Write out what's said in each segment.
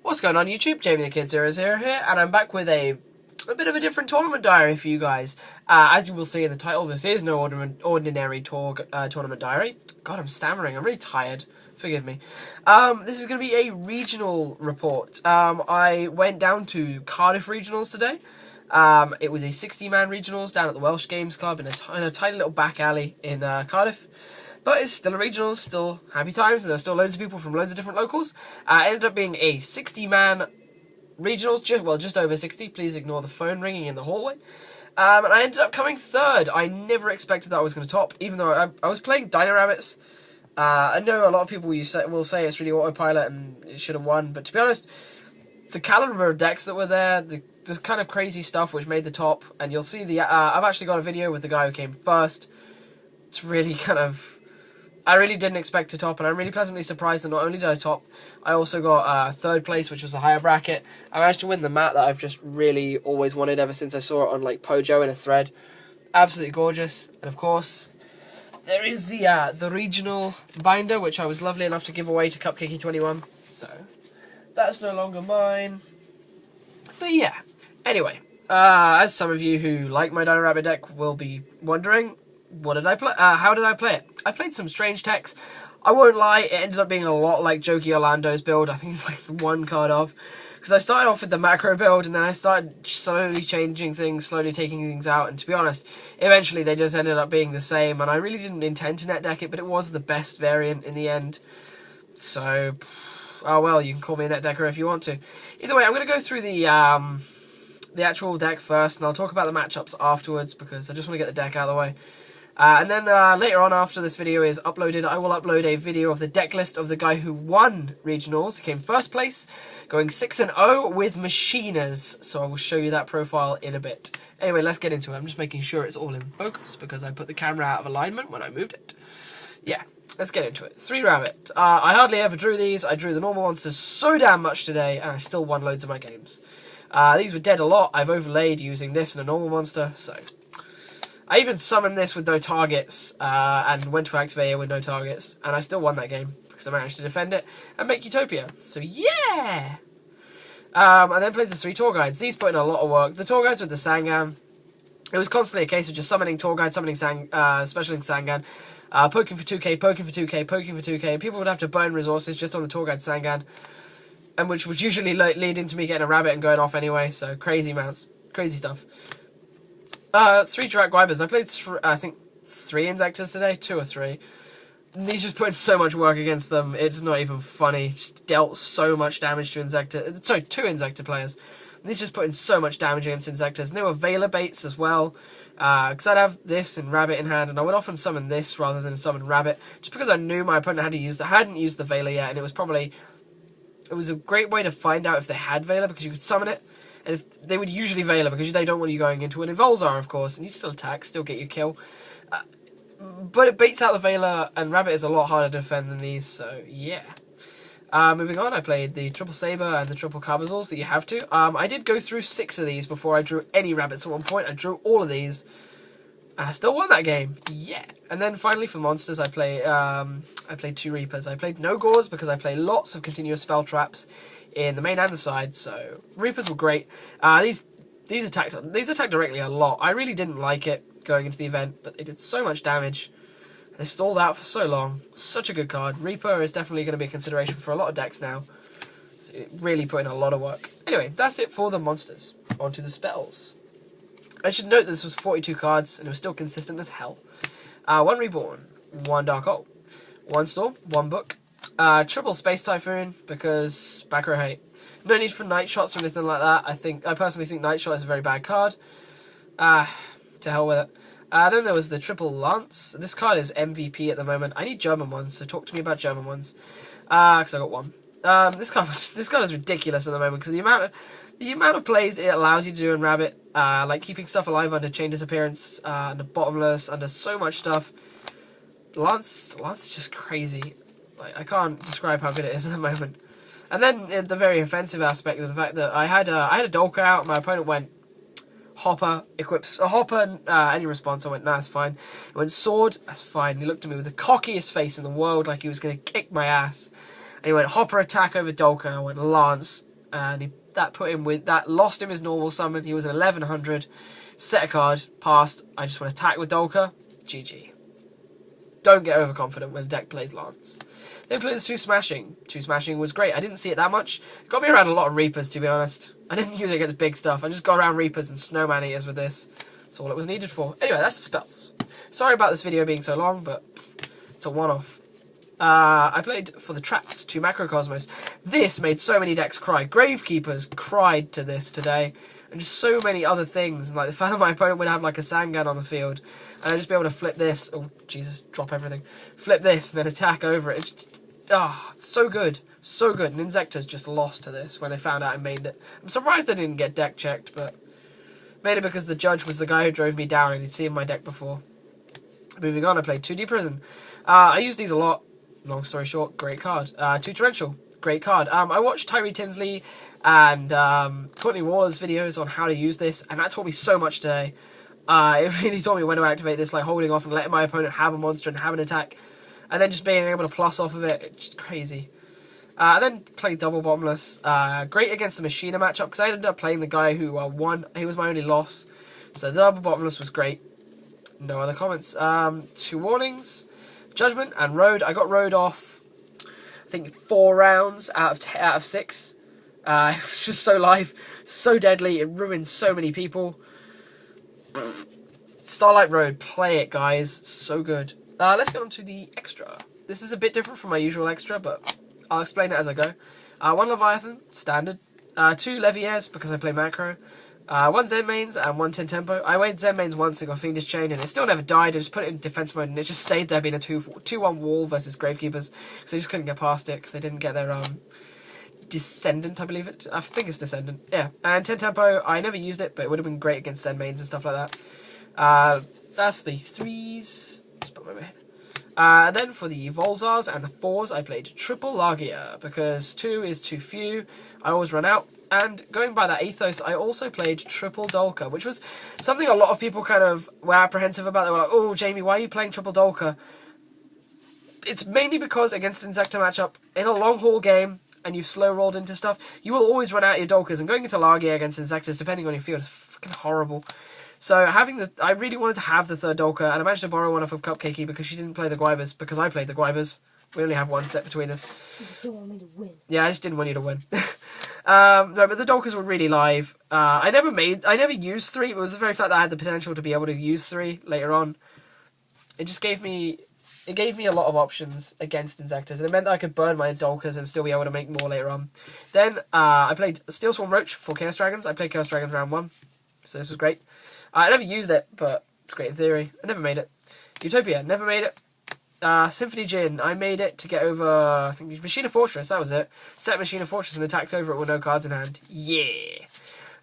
What's going on YouTube? Jamie the Kid 00 here, and I'm back with a bit of a different tournament diary for you guys. As you will see in the title, this is no ordinary tournament diary. God, I'm stammering. I'm really tired. Forgive me. This is going to be a regional report. I went down to Cardiff regionals today. It was a 60-man regionals down at the Welsh Games Club in a tiny little back alley in Cardiff. But it's still a regional, still happy times, and there's still loads of people from loads of different locals. It ended up being a 60-man regionals, just over 60. Please ignore the phone ringing in the hallway. And I ended up coming third. I never expected that I was going to top, even though I was playing Dino Rabbits. I know a lot of people will say it's really autopilot and it should have won, but to be honest, the caliber of decks that were there, this kind of crazy stuff which made the top, and you'll see I've actually got a video with the guy who came first. It's really kind of... I really didn't expect to top, and I'm really pleasantly surprised that not only did I top, I also got third place, which was a higher bracket. I managed to win the mat that I've just really always wanted ever since I saw it on like Pojo in a thread. Absolutely gorgeous. And of course, there is the regional binder, which I was lovely enough to give away to Cupcakey21. So that's no longer mine. But yeah. Anyway, as some of you who like my Dino Rabbit deck will be wondering, what did I play? How did I play it? I played some strange techs. I won't lie, it ended up being a lot like Jokey Orlando's build. I think it's like one card off. Because I started off with the macro build, and then I started slowly changing things, slowly taking things out. And to be honest, eventually they just ended up being the same. And I really didn't intend to net deck it, but it was the best variant in the end. So, oh well, you can call me a net decker if you want to. Either way, I'm going to go through the actual deck first, and I'll talk about the matchups afterwards, because I just want to get the deck out of the way. And then later on, after this video is uploaded, I will upload a video of the deck list of the guy who won regionals. He came first place, going 6-0 with Machinas. So I will show you that profile in a bit. Anyway, let's get into it. I'm just making sure it's all in focus because I put the camera out of alignment when I moved it. Yeah, let's get into it. 3 Rabbit. I hardly ever drew these. I drew the normal monsters so damn much today, and I still won loads of my games. These were dead a lot. I've overlaid using this and a normal monster, so... I even summoned this with no targets, and went to activate it with no targets, and I still won that game, because I managed to defend it and make Utopia. So yeah! I then played the 3 tour guides. These put in a lot of work. The tour guides with the Sangan, it was constantly a case of just summoning tour guide, summoning specialing Sangan, poking for 2k, poking for 2k, poking for 2k, and people would have to burn resources just on the tour guide Sangan, and which would usually lead into me getting a rabbit and going off anyway, so crazy amounts, crazy stuff. 3 Gravekeepers. I played, I think, 3 Inzektors today, 2 or 3. And these just put in so much work against them, it's not even funny. Just dealt so much damage to 2 Inzektor players. And these just put in so much damage against Inzektors. And they were Veiler baits as well, because I'd have this and Rabbit in hand, and I would often summon this rather than summon Rabbit, just because I knew my opponent hadn't used the Veiler yet, and it was a great way to find out if they had Veiler, because you could summon it. And if they would usually Veiler because they don't want you going into an Involzar, of course, and you still attack, still get your kill. But it baits out the Veiler, and Rabbit is a lot harder to defend than these, so yeah. Moving on, I played the Triple Saber and the Triple Cabazals that you have to. I did go through 6 of these before I drew any Rabbits at one point. I drew all of these, and I still won that game. Yeah. And then finally for monsters, I played 2 Reapers. I played no Gores because I play lots of continuous spell traps in the main and the side, so Reapers were great. These attacked directly a lot. I really didn't like it going into the event, but they did so much damage. They stalled out for so long. Such a good card. Reaper is definitely going to be a consideration for a lot of decks now. So it really put in a lot of work. Anyway, that's it for the monsters. On to the spells. I should note that this was 42 cards, and it was still consistent as hell. 1 Reborn, 1 Dark Hole, 1 Storm, 1 Book, Triple Space Typhoon, because back row hate. No need for Night Shots or anything like that. I personally think Night Shot is a very bad card. To hell with it. Then there was the Triple Lance. This card is MVP at the moment. I need German ones, so talk to me about German ones. Because I got 1. This card is ridiculous at the moment, because the amount of plays it allows you to do in Rabbit, like keeping stuff alive under Chain Disappearance, under Bottomless, under so much stuff. Lance is just crazy. Like, I can't describe how good it is at the moment. And then the very offensive aspect of the fact that I had a Dolka out, and my opponent went Hopper, equips a Hopper, any response. I went, nah, that's fine. He went Sword, that's fine. He looked at me with the cockiest face in the world, like he was going to kick my ass. And he went Hopper attack over Dolka, and I went Lance. and that lost him his normal summon. He was an 1100. Set a card, passed. I just want to attack with Dolka. GG. Don't get overconfident when the deck plays Lance. Then played the 2 Smashing. 2 Smashing was great. I didn't see it that much. It got me around a lot of Reapers, to be honest. I didn't use it against big stuff. I just got around Reapers and Snowman Eaters with this. That's all it was needed for. Anyway, that's the spells. Sorry about this video being so long, but it's a one-off. I played for the traps, 2 Macrocosmos. This made so many decks cry. Gravekeepers cried to this today. And just so many other things. Like the fact that my opponent would have like a Sangan on the field. And I'd just be able to flip this. Oh, Jesus, drop everything. Flip this and then attack over it. It's just, so good. So good. And Inzektors just lost to this when they found out I made it. I'm surprised I didn't get deck checked, but made it because the judge was the guy who drove me down and he'd seen my deck before. Moving on, I played 2D Prison. I used these a lot. Long story short, great card. 2 Torrential, great card. I watched Tyree Tinsley and Courtney Waller's videos on how to use this, and that taught me so much today. It really taught me when to activate this, like holding off and letting my opponent have a monster and have an attack, and then just being able to plus off of it. It's just crazy. I then played Double Bottomless. Great against the Machina matchup, because I ended up playing the guy who won. He was my only loss. So the Double Bottomless was great. No other comments. 2 warnings. Judgment and Road. I got Road off, I think, 4 rounds out of 6. It was just so live, so deadly. It ruined so many people. Starlight Road, play it, guys. So good. Let's get on to the extra. This is a bit different from my usual extra, but I'll explain it as I go. 1 Leviathan, standard. 2 Leviers, because I play macro. 1 Zen mains and 1 10 tempo. I waited Zen mains once and got Fiendish Chain, and it still never died. I just put it in defense mode, and it just stayed there being a 2-1 wall versus Gravekeepers, because they just couldn't get past it, because they didn't get their Descendant, I believe it. I think it's Descendant. Yeah. And 10 tempo, I never used it, but it would have been great against Zen mains and stuff like that. That's the 3s. Just put my head. Then for the Volzars and the 4s, I played Triple Lagia, because 2 is too few. I always run out. And going by that ethos, I also played Triple Dolka, which was something a lot of people kind of were apprehensive about. They were like, oh, Jamie, why are you playing Triple Dolka? It's mainly because against an Inzektor matchup, in a long haul game, and you've slow rolled into stuff, you will always run out of your Dolkas, and going into Lagia against Inzektors, depending on your field, is fucking horrible. So I really wanted to have the 3rd Dolka, and I managed to borrow one off of Cupcakey because she didn't play the Guibers, because I played the Guibers. We only have 1 set between us. You don't want me to win. Yeah, I just didn't want you to win. No, but the Dolkas were really live. I never used 3, but it was the very fact that I had the potential to be able to use 3 later on. It just gave me a lot of options against Inzektors, and it meant that I could burn my Dolkas and still be able to make more later on. Then I played Steel Swarm Roach for Chaos Dragons. I played Chaos Dragons round 1, so this was great. I never used it, but it's great in theory. I never made it. Utopia, never made it. Symphony Djinn, I made it to get over, I think, Machina Fortress, that was it. Set Machina Fortress and attacked over it with no cards in hand. Yeah!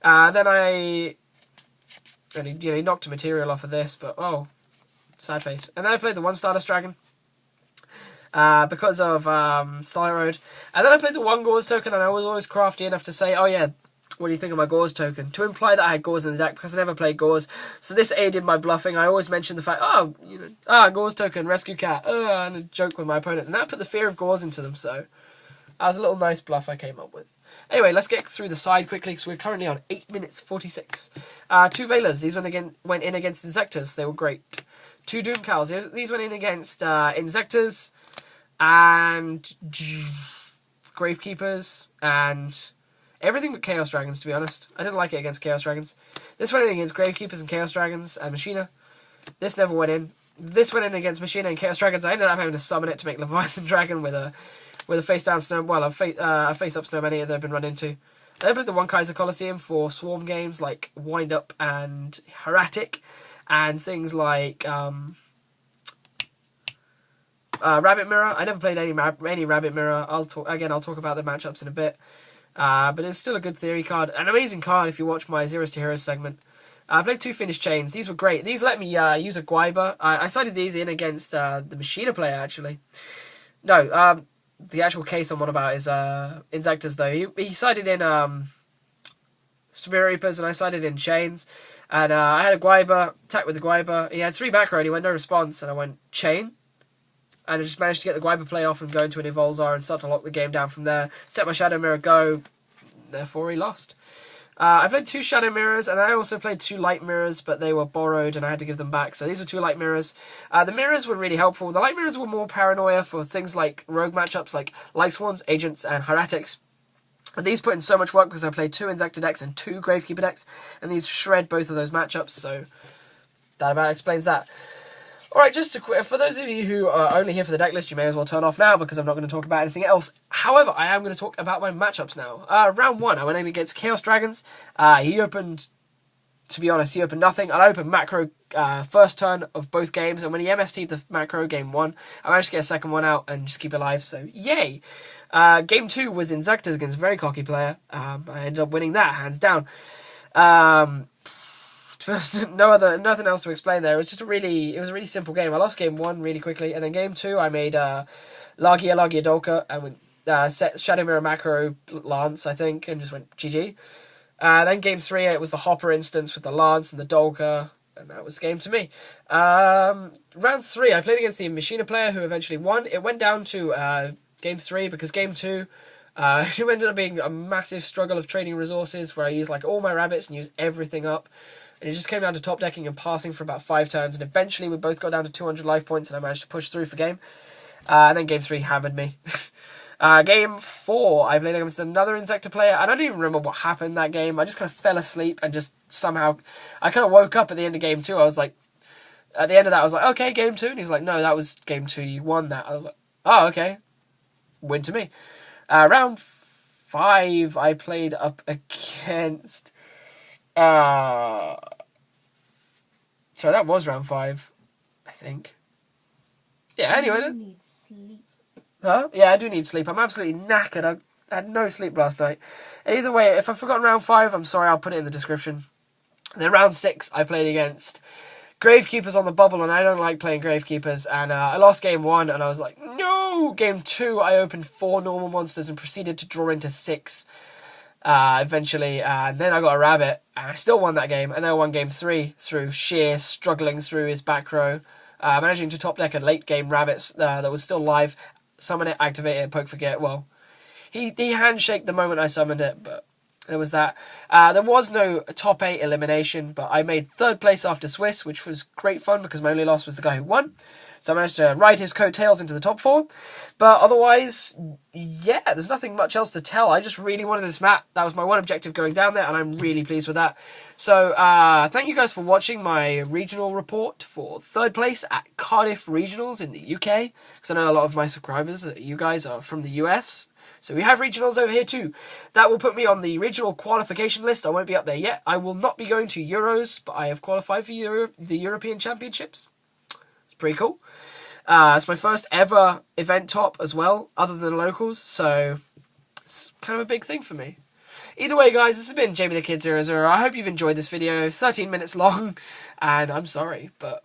Then I knocked a material off of this, but, oh, sad face. And then I played the 1 Stardust Dragon, because of Starlight Road. And then I played the 1 Gauze token, and I was always crafty enough to say, oh yeah, what do you think of my Gauze token? To imply that I had Gauze in the deck, because I never played Gauze. So this aided my bluffing. I always mentioned the fact, Gauze token, Rescue Cat, and a joke with my opponent. And that put the fear of Gauze into them, so that was a little nice bluff I came up with. Anyway, let's get through the side quickly, because we're currently on 8 minutes 46. 2 Veilers, these went in against Inzektors. They were great. 2 Doomcows, these went in against Inzektors and Gravekeepers and everything but Chaos Dragons, to be honest. I didn't like it against Chaos Dragons. This went in against Gravekeepers and Chaos Dragons and Machina. This never went in. This went in against Machina and Chaos Dragons. I ended up having to summon it to make Leviathan Dragon with a face down snow. Well, a face up Snowman Eater that I've been run into. I played the 1 Kaiser Coliseum for swarm games like Wind Up and Heretic, and things like Rabbit Mirror. I never played any Rabbit Mirror. I'll talk about the matchups in a bit. But it was still a good theory card. An amazing card if you watch my Zeros to Heroes segment. I played 2 Fiendish Chains. These were great. These let me use a Guiber. I sided these in against the Machina player, actually. No, the actual case I'm on about is Inzektors, though. He sided in Spirit Reapers, and I sided in Chains. And I had a Guiber, attacked with the Guiber. He had 3 back row, and he went no response, and I went Chain. And I just managed to get the Guiber play off and go into an Evolzar and start to lock the game down from there. Set my Shadow Mirror, go. therefore he lost. I played 2 Shadow Mirrors, and I also played 2 Light Mirrors, but they were borrowed, and I had to give them back. So these were 2 Light Mirrors. The Mirrors were really helpful. The Light Mirrors were more paranoia for things like rogue matchups, like Light Swans, Agents, and Heretics. And these put in so much work because I played 2 Inzektor decks and 2 Gravekeeper decks, and these shred both of those matchups, so that about explains that. Alright, just for those of you who are only here for the deck list, you may as well turn off now because I'm not going to talk about anything else. However, I am going to talk about my matchups now. Round 1, I went in against Chaos Dragons. He opened, to be honest, he opened nothing. I opened macro first turn of both games, and when he MST'd the macro game 1, I managed to get a second one out and just keep it alive, so yay! Game 2 was Inzektors against a very cocky player. I ended up winning that, hands down. Nothing else to explain there. It was a really simple game. I lost game 1 really quickly, and then game 2 I made Lagia Dolka and went set Shadow Mirror macro Lance, I think, and just went GG. Then game 3 it was the Hopper instance with the Lance and the Dolka, and that was the game to me. Round 3 I played against the Machina player who eventually won. It went down to game 3 because game 2 it ended up being a massive struggle of trading resources where I used like all my rabbits and used everything up. And it just came down to top decking and passing for about 5 turns. And eventually we both got down to 200 life points and I managed to push through for game. And then game 3 hammered me. Game 4, I played against another Inzektor player. And I don't even remember what happened that game. I just kind of fell asleep and just somehow... I kind of woke up at the end of game 2. I was like... At the end of that, I was like, okay, game 2. And he was like, no, that was game 2. You won that. I was like, oh, okay. Win to me. Round 5, I played up against... So that was round 5, I think. Yeah, anyway. You need sleep. Huh? Yeah, I do need sleep. I'm absolutely knackered. I had no sleep last night. And either way, if I've forgotten round 5, I'm sorry, I'll put it in the description. And then round 6, I played against Gravekeepers on the bubble, and I don't like playing Gravekeepers. And I lost game 1, and I was like, no! Game 2, I opened 4 normal monsters and proceeded to draw into 6. Eventually, and then I got a rabbit, and I still won that game, and then I won game 3 through sheer struggling through his back row, managing to top deck a late game rabbits that was still live, summon it, activate it, poke forget. Well, he handshake the moment I summoned it, but there was that. There was no top 8 elimination, but I made 3rd place after Swiss, which was great fun because my only loss was the guy who won. So I managed to ride his coattails into the top 4. But otherwise, yeah, there's nothing much else to tell. I just really wanted this map. That was my one objective going down there, and I'm really pleased with that. So thank you guys for watching my regional report for 3rd place at Cardiff Regionals in the UK. Because I know a lot of my subscribers, you guys, are from the US. So we have regionals over here too. That will put me on the regional qualification list. I won't be up there yet. I will not be going to Euros, but I have qualified for the European Championships. It's pretty cool. It's my first ever event top as well, other than locals, so it's kind of a big thing for me. Either way, guys, this has been Jamie the Kid 00. I hope you've enjoyed this video. 13 minutes long, and I'm sorry, but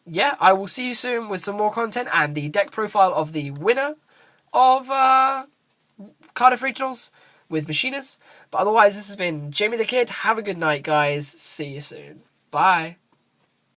yeah, I will see you soon with some more content and the deck profile of the winner of Cardiff Regionals with Machinas. But otherwise, this has been Jamie the Kid. Have a good night, guys. See you soon. Bye.